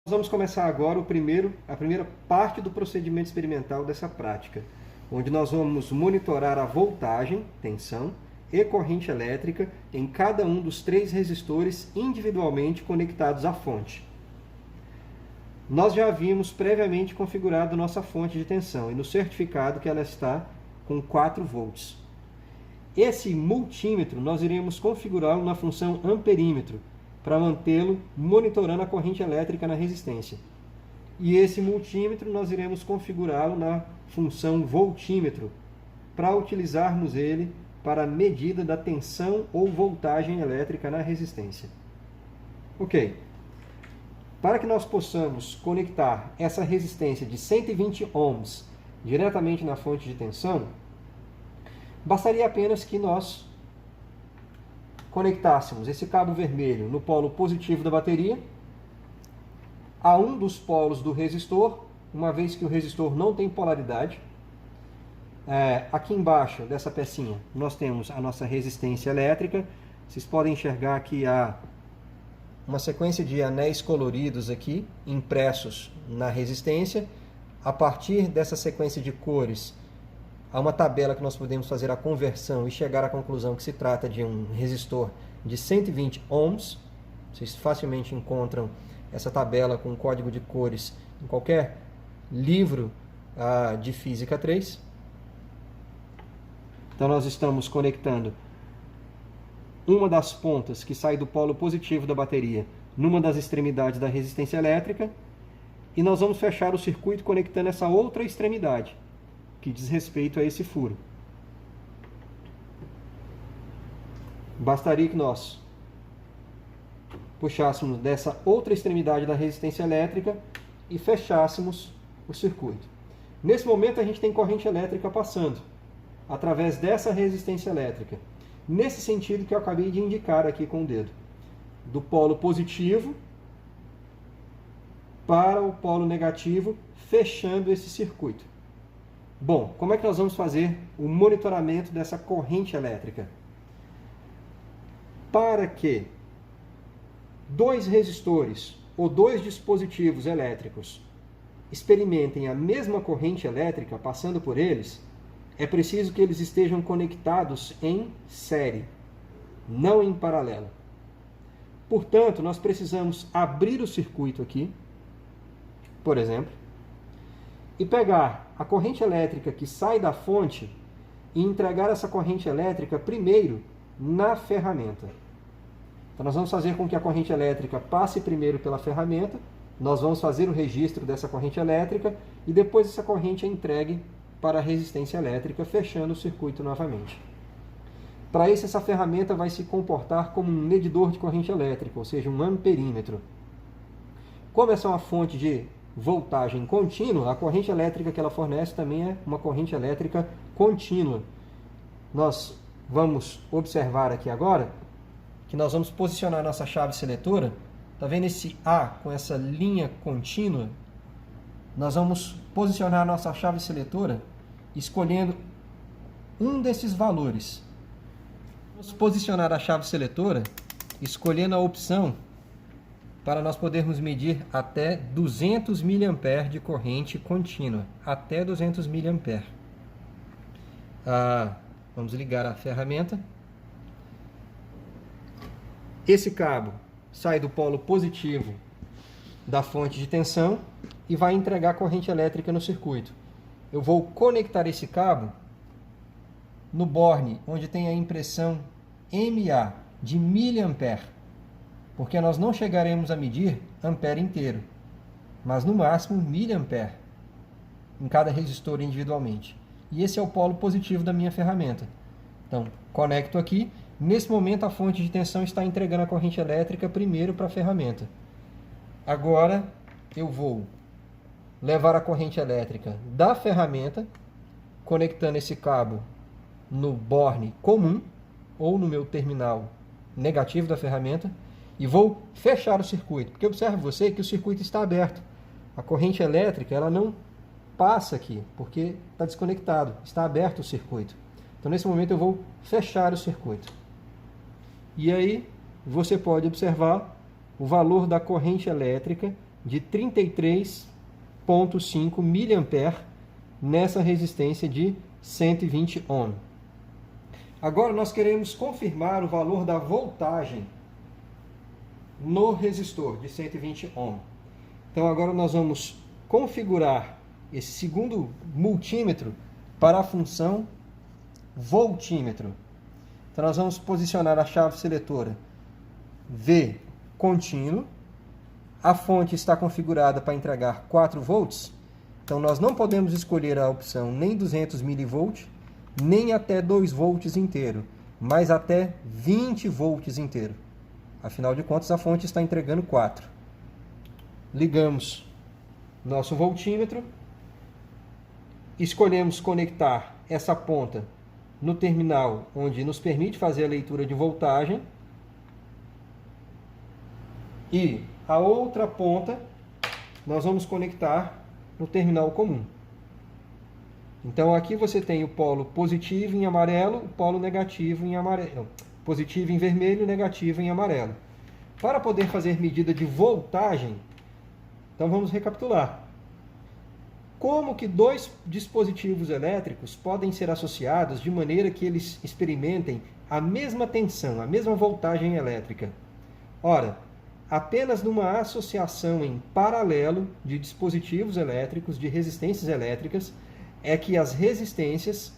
Nós vamos começar agora a primeira parte do procedimento experimental dessa prática, onde nós vamos monitorar a voltagem, tensão e corrente elétrica em cada um dos 3 resistores individualmente conectados à fonte. Nós já havíamos previamente configurado nossa fonte de tensão e no certificado que ela está com 4 volts. Esse multímetro nós iremos configurá-lo na função amperímetro, para mantê-lo monitorando a corrente elétrica na resistência. E esse multímetro nós iremos configurá-lo na função voltímetro, para utilizarmos ele para a medida da tensão ou voltagem elétrica na resistência. Ok. Para que nós possamos conectar essa resistência de 120 ohms diretamente na fonte de tensão, bastaria apenas que nós conectássemos esse cabo vermelho no polo positivo da bateria a um dos polos do resistor, uma vez que o resistor não tem polaridade. Aqui embaixo dessa pecinha nós temos a nossa resistência elétrica. Vocês podem enxergar que há uma sequência de anéis coloridos aqui, impressos na resistência. A partir dessa sequência de cores, há uma tabela que nós podemos fazer a conversão e chegar à conclusão que se trata de um resistor de 120 ohms. Vocês facilmente encontram essa tabela com código de cores em qualquer livro de Física 3. Então nós estamos conectando uma das pontas que sai do polo positivo da bateria numa das extremidades da resistência elétrica e nós vamos fechar o circuito conectando essa outra extremidade, que diz respeito a esse furo. Bastaria que nós puxássemos dessa outra extremidade da resistência elétrica e fechássemos o circuito. Nesse momento a gente tem corrente elétrica passando através dessa resistência elétrica, nesse sentido que eu acabei de indicar aqui com o dedo, do polo positivo para o polo negativo, fechando esse circuito. Bom, como é que nós vamos fazer o monitoramento dessa corrente elétrica? Para que 2 resistores ou 2 dispositivos elétricos experimentem a mesma corrente elétrica passando por eles, é preciso que eles estejam conectados em série, não em paralelo. Portanto, nós precisamos abrir o circuito aqui, por exemplo, e pegar a corrente elétrica que sai da fonte e entregar essa corrente elétrica primeiro na ferramenta. Então nós vamos fazer com que a corrente elétrica passe primeiro pela ferramenta, nós vamos fazer o registro dessa corrente elétrica e depois essa corrente é entregue para a resistência elétrica, fechando o circuito novamente. Para isso, essa ferramenta vai se comportar como um medidor de corrente elétrica, ou seja, um amperímetro. Como essa é uma fonte de voltagem contínua, a corrente elétrica que ela fornece também é uma corrente elétrica contínua. Nós vamos observar aqui agora que nós vamos posicionar nossa chave seletora. Está vendo esse A com essa linha contínua? Nós vamos posicionar a nossa chave seletora escolhendo um desses valores. Vamos posicionar a chave seletora escolhendo a opção para nós podermos medir até 200 mA de corrente contínua. Até 200 mA. Vamos ligar a ferramenta. Esse cabo sai do polo positivo da fonte de tensão e vai entregar corrente elétrica no circuito. Eu vou conectar esse cabo no borne onde tem a impressão MA de miliampere, porque nós não chegaremos a medir ampere inteiro, mas no máximo miliampere em cada resistor individualmente. E esse é o polo positivo da minha ferramenta. Então, conecto aqui. Nesse momento, a fonte de tensão está entregando a corrente elétrica primeiro para a ferramenta. Agora, eu vou levar a corrente elétrica da ferramenta, conectando esse cabo no borne comum, ou no meu terminal negativo da ferramenta, e vou fechar o circuito, porque observe você que o circuito está aberto. A corrente elétrica ela não passa aqui, porque está desconectado, está aberto o circuito. Então, nesse momento, eu vou fechar o circuito. E aí, você pode observar o valor da corrente elétrica de 33,5 mA nessa resistência de 120 ohm. Agora nós queremos confirmar o valor da voltagem no resistor de 120 ohm. Então agora nós vamos configurar esse segundo multímetro para a função voltímetro. Então nós vamos posicionar a chave seletora V contínuo. A fonte está configurada para entregar 4 volts. Então nós não podemos escolher a opção nem 200 mV, nem até 2 volts inteiro, mas até 20 volts inteiro. Afinal de contas, a fonte está entregando 4. Ligamos nosso voltímetro. Escolhemos conectar essa ponta no terminal onde nos permite fazer a leitura de voltagem. E a outra ponta nós vamos conectar no terminal comum. Então aqui você tem o polo positivo em amarelo, o polo negativo em amarelo. Positivo em vermelho, negativo em amarelo. Para poder fazer medida de voltagem, então vamos recapitular. Como que dois dispositivos elétricos podem ser associados de maneira que eles experimentem a mesma tensão, a mesma voltagem elétrica? Ora, apenas numa associação em paralelo de dispositivos elétricos, de resistências elétricas, é que as resistências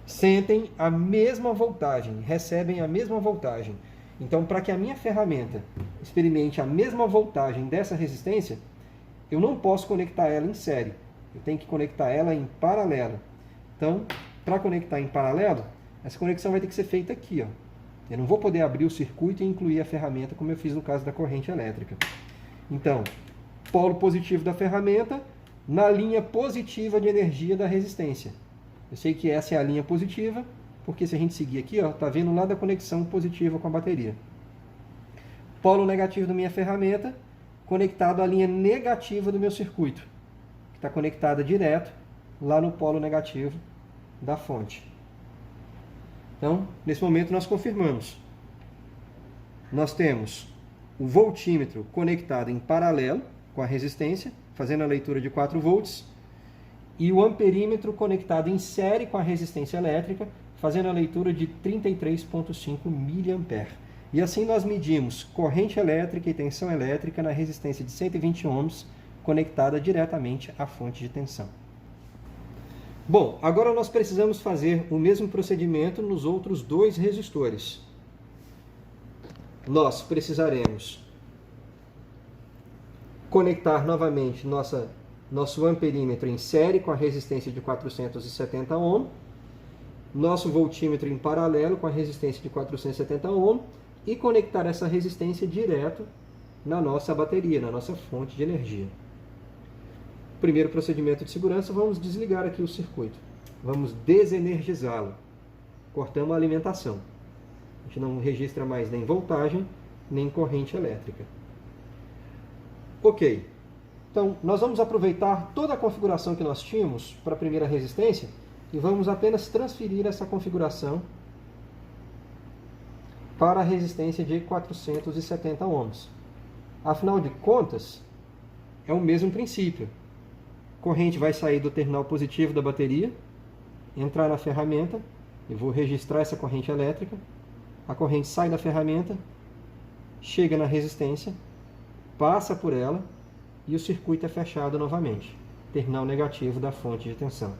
sentem a mesma voltagem, recebem a mesma voltagem. Então, para que a minha ferramenta experimente a mesma voltagem dessa resistência, eu não posso conectar ela em série. Eu tenho que conectar ela em paralelo. Então, para conectar em paralelo, essa conexão vai ter que ser feita aqui, ó. Eu não vou poder abrir o circuito e incluir a ferramenta como eu fiz no caso da corrente elétrica. Então, polo positivo da ferramenta na linha positiva de energia da resistência. Eu sei que essa é a linha positiva, porque se a gente seguir aqui, ó, tá vendo lá da conexão positiva com a bateria. Polo negativo da minha ferramenta, conectado à linha negativa do meu circuito, que está conectada direto lá no polo negativo da fonte. Então, nesse momento nós confirmamos. Nós temos o voltímetro conectado em paralelo com a resistência, fazendo a leitura de 4 volts, e o amperímetro conectado em série com a resistência elétrica, fazendo a leitura de 33,5 mA. E assim nós medimos corrente elétrica e tensão elétrica na resistência de 120 ohms, conectada diretamente à fonte de tensão. Bom, agora nós precisamos fazer o mesmo procedimento nos outros dois resistores. Nós precisaremos conectar novamente nosso amperímetro em série com a resistência de 470 ohm, nosso voltímetro em paralelo com a resistência de 470 ohm e conectar essa resistência direto na nossa bateria, na nossa fonte de energia. Primeiro procedimento de segurança, vamos desligar aqui o circuito. Vamos desenergizá-lo. Cortamos a alimentação. A gente não registra mais nem voltagem, nem corrente elétrica. Ok. Então, nós vamos aproveitar toda a configuração que nós tínhamos para a primeira resistência e vamos apenas transferir essa configuração para a resistência de 470 ohms. Afinal de contas, é o mesmo princípio. A corrente vai sair do terminal positivo da bateria, entrar na ferramenta, eu vou registrar essa corrente elétrica, a corrente sai da ferramenta, chega na resistência, passa por ela e o circuito é fechado novamente, terminal negativo da fonte de tensão.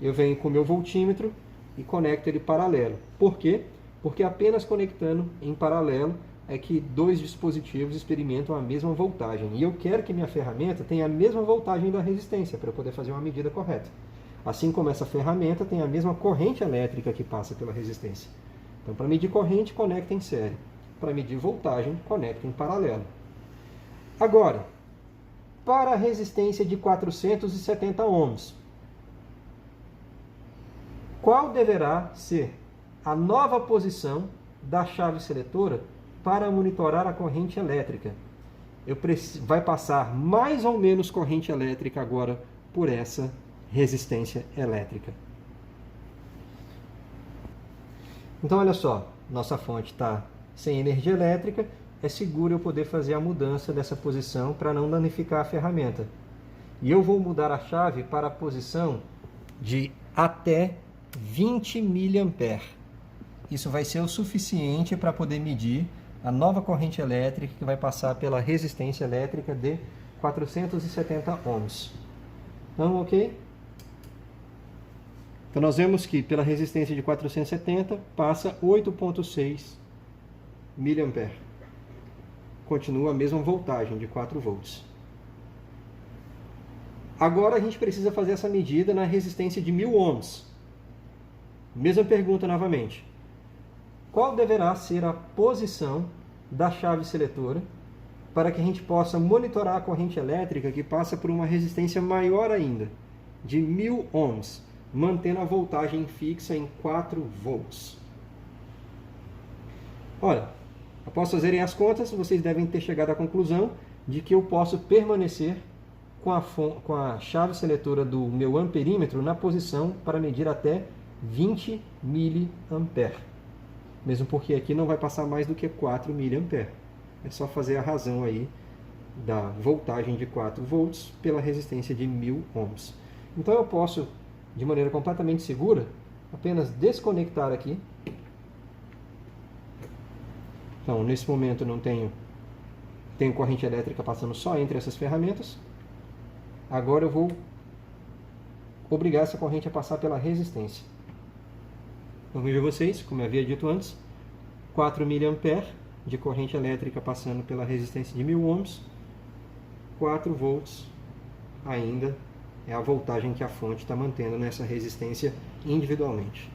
Eu venho com o meu voltímetro e conecto ele paralelo. Por quê? Porque apenas conectando em paralelo é que dois dispositivos experimentam a mesma voltagem. E eu quero que minha ferramenta tenha a mesma voltagem da resistência para eu poder fazer uma medida correta. Assim como essa ferramenta tem a mesma corrente elétrica que passa pela resistência. Então, para medir corrente, conecta em série. Para medir voltagem, conecta em paralelo. Agora, para a resistência de 470 ohms, qual deverá ser a nova posição da chave seletora para monitorar a corrente elétrica? Vai passar mais ou menos corrente elétrica agora por essa resistência elétrica. Então, olha só, nossa fonte está sem energia elétrica é seguro eu poder fazer a mudança dessa posição para não danificar a ferramenta. E eu vou mudar a chave para a posição de até 20 mA. Isso vai ser o suficiente para poder medir a nova corrente elétrica que vai passar pela resistência elétrica de 470 ohms. Então, ok? Então nós vemos que pela resistência de 470 passa 8,6 mA. Continua a mesma voltagem de 4 volts. Agora a gente precisa fazer essa medida na resistência de 1000 ohms. Mesma pergunta novamente. Qual deverá ser a posição da chave seletora para que a gente possa monitorar a corrente elétrica que passa por uma resistência maior ainda, de 1000 ohms, mantendo a voltagem fixa em 4 volts? Olha, após fazerem as contas, vocês devem ter chegado à conclusão de que eu posso permanecer com a chave seletora do meu amperímetro na posição para medir até 20 mA. Mesmo porque aqui não vai passar mais do que 4 mA. É só fazer a razão aí da voltagem de 4 volts pela resistência de 1000 ohms. Então eu posso, de maneira completamente segura, apenas desconectar aqui. Então, nesse momento não tenho corrente elétrica passando só entre essas ferramentas. Agora eu vou obrigar essa corrente a passar pela resistência. Então veja vocês, como eu havia dito antes, 4 mA de corrente elétrica passando pela resistência de 1000 ohms, 4 volts ainda é a voltagem que a fonte está mantendo nessa resistência individualmente.